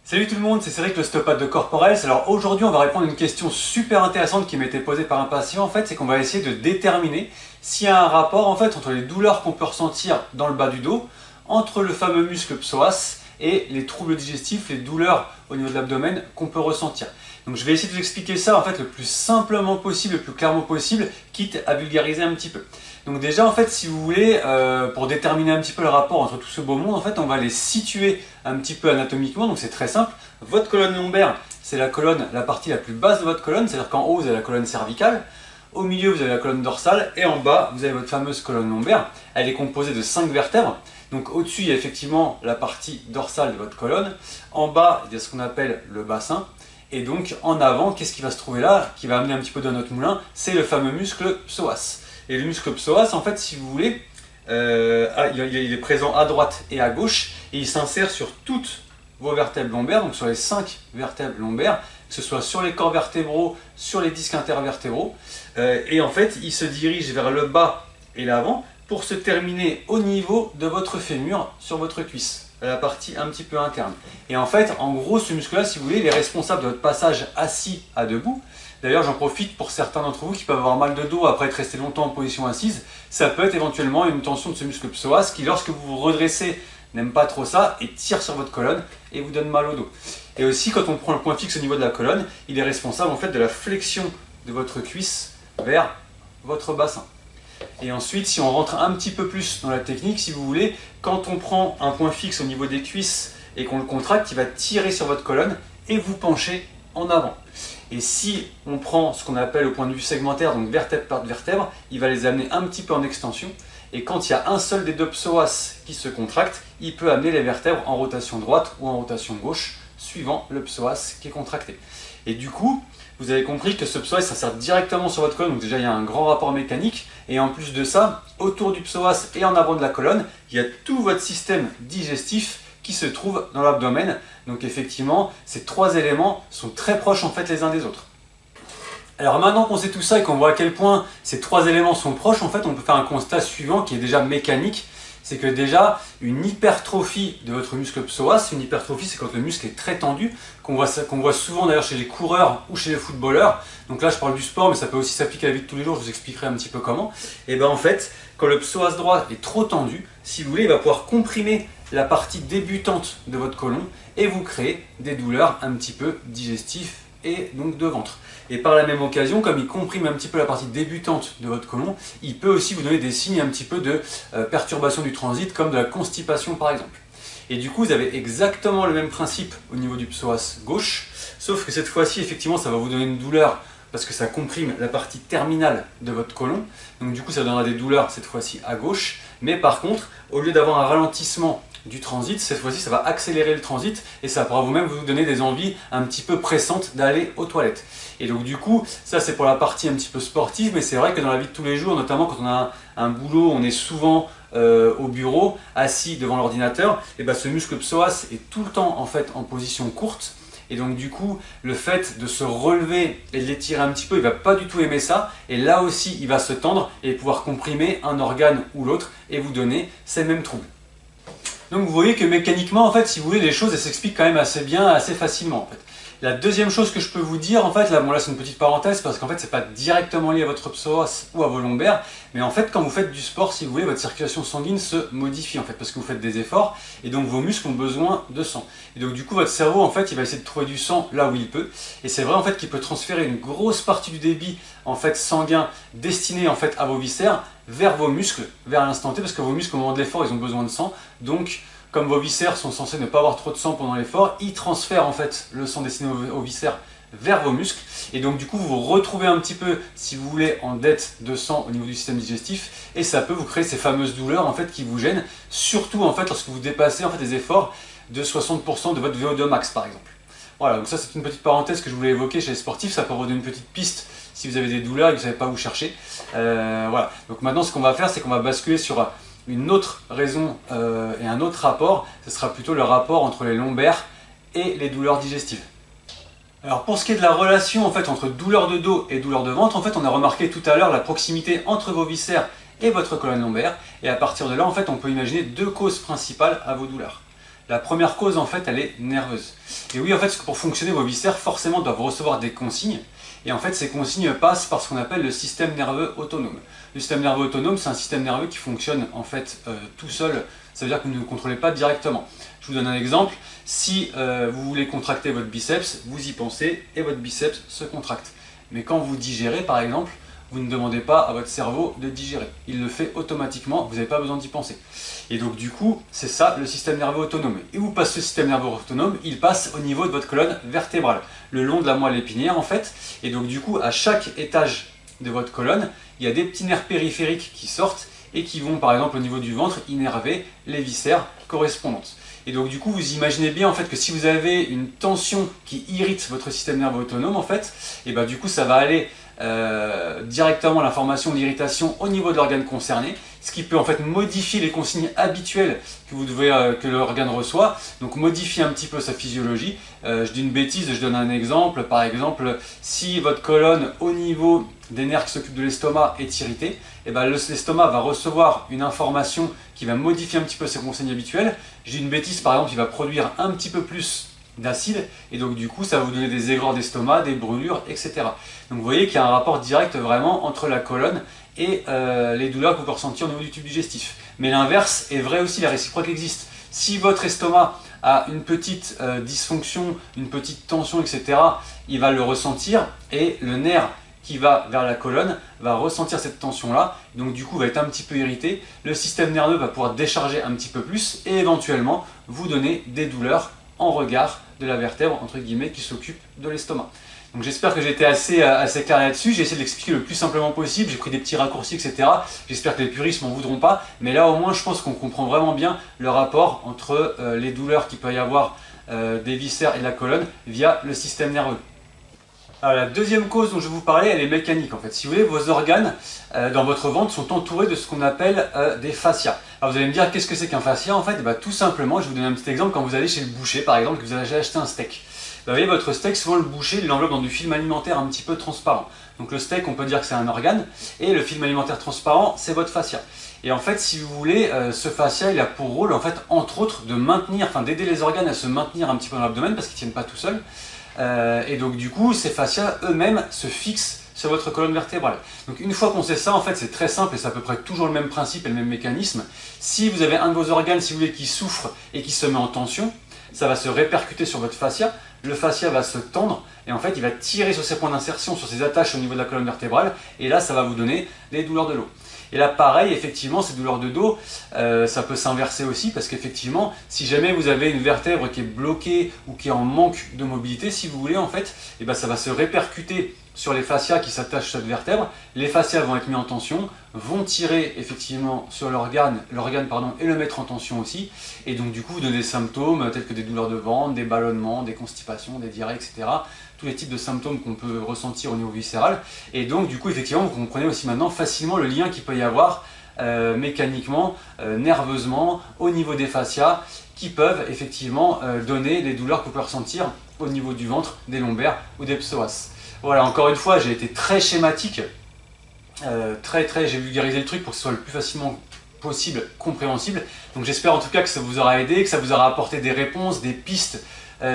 Salut tout le monde, c'est Cédric, l'ostéopathe de Corporels. Alors aujourd'hui on va répondre à une question super intéressante qui m'était posée par un patient. En fait, c'est qu'on va essayer de déterminer s'il y a un rapport en fait entre les douleurs qu'on peut ressentir dans le bas du dos, entre le fameux muscle psoas et les troubles digestifs, les douleurs au niveau de l'abdomen qu'on peut ressentir. Donc je vais essayer de vous expliquer ça en fait le plus simplement possible, le plus clairement possible, quitte à vulgariser un petit peu. Donc déjà en fait si vous voulez, pour déterminer un petit peu le rapport entre tout ce beau monde, en fait on va les situer un petit peu anatomiquement, donc c'est très simple. Votre colonne lombaire, c'est la colonne, la partie la plus basse de votre colonne, c'est-à-dire qu'en haut vous avez la colonne cervicale, au milieu vous avez la colonne dorsale et en bas vous avez votre fameuse colonne lombaire. Elle est composée de 5 vertèbres. Donc au-dessus il y a effectivement la partie dorsale de votre colonne, en bas il y a ce qu'on appelle le bassin. Et donc en avant, qu'est-ce qui va se trouver là, qui va amener un petit peu dans notre moulin? C'est le fameux muscle psoas. Et le muscle psoas, en fait, si vous voulez, il est présent à droite et à gauche, et il s'insère sur toutes vos vertèbres lombaires, donc sur les 5 vertèbres lombaires, que ce soit sur les corps vertébraux, sur les disques intervertébraux. Et en fait, il se dirige vers le bas et l'avant pour se terminer au niveau de votre fémur sur votre cuisse, la partie un petit peu interne. Et en fait, en gros, ce muscle-là, si vous voulez, il est responsable de votre passage assis à debout. D'ailleurs, j'en profite pour certains d'entre vous qui peuvent avoir mal de dos après être resté longtemps en position assise. Ça peut être éventuellement une tension de ce muscle psoas qui, lorsque vous vous redressez, n'aime pas trop ça et tire sur votre colonne et vous donne mal au dos. Et aussi, quand on prend le point fixe au niveau de la colonne, il est responsable en fait de la flexion de votre cuisse vers votre bassin. Et ensuite, si on rentre un petit peu plus dans la technique, si vous voulez, quand on prend un point fixe au niveau des cuisses et qu'on le contracte, il va tirer sur votre colonne et vous pencher en avant. Et si on prend ce qu'on appelle au point de vue segmentaire, donc vertèbre par vertèbre, il va les amener un petit peu en extension. Et quand il y a un seul des deux psoas qui se contracte, il peut amener les vertèbres en rotation droite ou en rotation gauche, suivant le psoas qui est contracté. Et du coup, vous avez compris que ce psoas s'insère directement sur votre colonne, donc déjà il y a un grand rapport mécanique. Et en plus de ça, autour du psoas et en avant de la colonne, il y a tout votre système digestif qui se trouve dans l'abdomen. Donc effectivement, ces trois éléments sont très proches en fait les uns des autres. Alors maintenant qu'on sait tout ça et qu'on voit à quel point ces trois éléments sont proches, en fait on peut faire un constat suivant qui est déjà mécanique. C'est que déjà, une hypertrophie de votre muscle psoas, une hypertrophie c'est quand le muscle est très tendu, qu'on voit souvent d'ailleurs chez les coureurs ou chez les footballeurs. Donc là je parle du sport mais ça peut aussi s'appliquer à la vie de tous les jours, je vous expliquerai un petit peu comment. Et bien en fait, quand le psoas droit est trop tendu, si vous voulez, il va pouvoir comprimer la partie débutante de votre côlon et vous créer des douleurs un petit peu digestives et donc de ventre. Et par la même occasion, comme il comprime un petit peu la partie débutante de votre côlon, il peut aussi vous donner des signes un petit peu de perturbation du transit, comme de la constipation par exemple. Et du coup, vous avez exactement le même principe au niveau du psoas gauche, sauf que cette fois-ci, effectivement, ça va vous donner une douleur parce que ça comprime la partie terminale de votre côlon. Donc du coup, ça donnera des douleurs cette fois-ci à gauche. Mais par contre, au lieu d'avoir un ralentissement du transit, cette fois-ci ça va accélérer le transit et ça pourra vous-même vous donner des envies un petit peu pressantes d'aller aux toilettes. Et donc du coup, ça c'est pour la partie un petit peu sportive, mais c'est vrai que dans la vie de tous les jours, notamment quand on a un boulot, on est souvent au bureau, assis devant l'ordinateur, et ben ce muscle psoas est tout le temps en fait en position courte. Et donc du coup, le fait de se relever et de l'étirer un petit peu, il ne va pas du tout aimer ça. Et là aussi, il va se tendre et pouvoir comprimer un organe ou l'autre et vous donner ces mêmes troubles. Donc vous voyez que mécaniquement, en fait, si vous voulez, les choses s'expliquent quand même assez bien, assez facilement. En fait. La deuxième chose que je peux vous dire, en fait, là, bon, là c'est une petite parenthèse parce qu'en fait c'est pas directement lié à votre psoas ou à vos lombaires, mais en fait quand vous faites du sport, si vous voulez, votre circulation sanguine se modifie en fait parce que vous faites des efforts et donc vos muscles ont besoin de sang. Et donc du coup votre cerveau en fait il va essayer de trouver du sang là où il peut et c'est vrai en fait qu'il peut transférer une grosse partie du débit en fait sanguin destiné en fait à vos viscères vers vos muscles, vers l'instant T parce que vos muscles au moment de l'effort ils ont besoin de sang, donc comme vos viscères sont censés ne pas avoir trop de sang pendant l'effort, ils transfèrent en fait le sang destiné aux viscères vers vos muscles. Et donc du coup, vous vous retrouvez un petit peu, si vous voulez, en dette de sang au niveau du système digestif. Et ça peut vous créer ces fameuses douleurs en fait qui vous gênent, surtout en fait lorsque vous dépassez en fait des efforts de 60% de votre VO2 max par exemple. Voilà, donc ça c'est une petite parenthèse que je voulais évoquer chez les sportifs. Ça peut vous donner une petite piste si vous avez des douleurs et que vous ne savez pas où chercher. Voilà, donc maintenant ce qu'on va faire, c'est qu'on va basculer sur une autre raison et un autre rapport, ce sera plutôt le rapport entre les lombaires et les douleurs digestives. Alors pour ce qui est de la relation en fait entre douleur de dos et douleur de ventre, en fait on a remarqué tout à l'heure la proximité entre vos viscères et votre colonne lombaire, et à partir de là en fait on peut imaginer deux causes principales à vos douleurs. La première cause, en fait, elle est nerveuse. Et oui, en fait, parce que pour fonctionner, vos viscères, forcément, doivent recevoir des consignes. Et en fait, ces consignes passent par ce qu'on appelle le système nerveux autonome. Le système nerveux autonome, c'est un système nerveux qui fonctionne, en fait, tout seul. Ça veut dire que vous ne le contrôlez pas directement. Je vous donne un exemple. Si vous voulez contracter votre biceps, vous y pensez et votre biceps se contracte. Mais quand vous digérez, par exemple, vous ne demandez pas à votre cerveau de digérer. Il le fait automatiquement, vous n'avez pas besoin d'y penser. Et donc du coup, c'est ça le système nerveux autonome. Et où passe ce système nerveux autonome? Il passe au niveau de votre colonne vertébrale, le long de la moelle épinière en fait. Et donc du coup, à chaque étage de votre colonne, il y a des petits nerfs périphériques qui sortent et qui vont par exemple au niveau du ventre innerver les viscères correspondantes. Et donc du coup, vous imaginez bien en fait que si vous avez une tension qui irrite votre système nerveux autonome en fait, et ben du coup ça va aller directement l'information d'irritation au niveau de l'organe concerné, ce qui peut en fait modifier les consignes habituelles que l'organe reçoit, donc modifier un petit peu sa physiologie. Je dis une bêtise, je donne un exemple. Par exemple, si votre colonne au niveau des nerfs qui s'occupent de l'estomac est irritée, et ben l'estomac va recevoir une information qui va modifier un petit peu ses consignes habituelles. Je dis une bêtise, par exemple, il va produire un petit peu plus d'acide, et donc du coup ça va vous donner des aigreurs d'estomac, des brûlures, etc. Donc vous voyez qu'il y a un rapport direct vraiment entre la colonne et les douleurs que vous pouvez ressentir au niveau du tube digestif. Mais l'inverse est vrai aussi, la réciproque existe. Si votre estomac a une petite dysfonction, une petite tension, etc., il va le ressentir, et le nerf qui va vers la colonne va ressentir cette tension-là, donc du coup va être un petit peu irrité, le système nerveux va pouvoir décharger un petit peu plus, et éventuellement vous donner des douleurs en regard de la vertèbre, entre guillemets, qui s'occupe de l'estomac. Donc j'espère que j'ai été assez clair là-dessus, j'ai essayé de l'expliquer le plus simplement possible, j'ai pris des petits raccourcis, etc. J'espère que les puristes m'en voudront pas, mais là au moins je pense qu'on comprend vraiment bien le rapport entre les douleurs qu'il peut y avoir des viscères et de la colonne via le système nerveux. Alors, la deuxième cause dont je vais vous parler, elle est mécanique en fait. Si vous voulez, vos organes dans votre ventre sont entourés de ce qu'on appelle des fascias. Alors vous allez me dire, qu'est-ce que c'est qu'un fascia en fait? Et bien, tout simplement, je vais vous donner un petit exemple. Quand vous allez chez le boucher par exemple, que vous allez acheter un steak. Vous voyez, votre steak, souvent le boucher, il l'enveloppe dans du film alimentaire un petit peu transparent. Donc le steak, on peut dire que c'est un organe, et le film alimentaire transparent, c'est votre fascia. Et en fait, si vous voulez, ce fascia, il a pour rôle, en fait, entre autres, de maintenir, enfin d'aider les organes à se maintenir un petit peu dans l'abdomen, parce qu'ils ne tiennent pas tout seuls. Et donc du coup, ces fascias eux-mêmes se fixent sur votre colonne vertébrale. Donc une fois qu'on sait ça, en fait, c'est très simple et c'est à peu près toujours le même principe et le même mécanisme. Si vous avez un de vos organes, si vous voulez, qui souffre et qui se met en tension, ça va se répercuter sur votre fascia. Le fascia va se tendre et en fait, il va tirer sur ses points d'insertion, sur ses attaches au niveau de la colonne vertébrale, et là, ça va vous donner des douleurs de dos. Et là, pareil, effectivement, ces douleurs de dos, ça peut s'inverser aussi, parce qu'effectivement, si jamais vous avez une vertèbre qui est bloquée ou qui est en manque de mobilité, si vous voulez, en fait, et ben, ça va se répercuter sur les fascias qui s'attachent à cette vertèbre. Les fascias vont être mis en tension, vont tirer effectivement sur l'organe et le mettre en tension aussi. Et donc du coup, vous donnez des symptômes tels que des douleurs de ventre, des ballonnements, des constipations, des diarrhées, etc. Tous les types de symptômes qu'on peut ressentir au niveau viscéral. Et donc du coup, effectivement, vous comprenez aussi maintenant facilement le lien qu'il peut y avoir mécaniquement, nerveusement, au niveau des fascias, qui peuvent effectivement donner des douleurs que vous pouvez ressentir au niveau du ventre, des lombaires ou des psoas. Voilà, encore une fois, j'ai été très schématique, j'ai vulgarisé le truc pour que ce soit le plus facilement possible, compréhensible. Donc j'espère en tout cas que ça vous aura aidé, que ça vous aura apporté des réponses, des pistes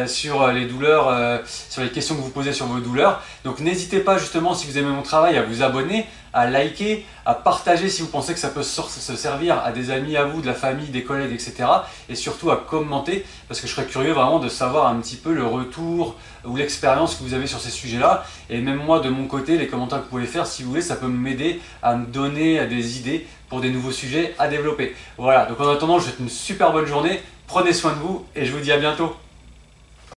sur les douleurs, sur les questions que vous posez sur vos douleurs. Donc n'hésitez pas justement, si vous aimez mon travail, à vous abonner, à liker, à partager si vous pensez que ça peut se servir à des amis à vous, de la famille, des collègues, etc. Et surtout à commenter, parce que je serais curieux vraiment de savoir un petit peu le retour ou l'expérience que vous avez sur ces sujets-là. Et même moi, de mon côté, les commentaires que vous pouvez faire, si vous voulez, ça peut m'aider à me donner des idées pour des nouveaux sujets à développer. Voilà, donc en attendant, je vous souhaite une super bonne journée, prenez soin de vous et je vous dis à bientôt.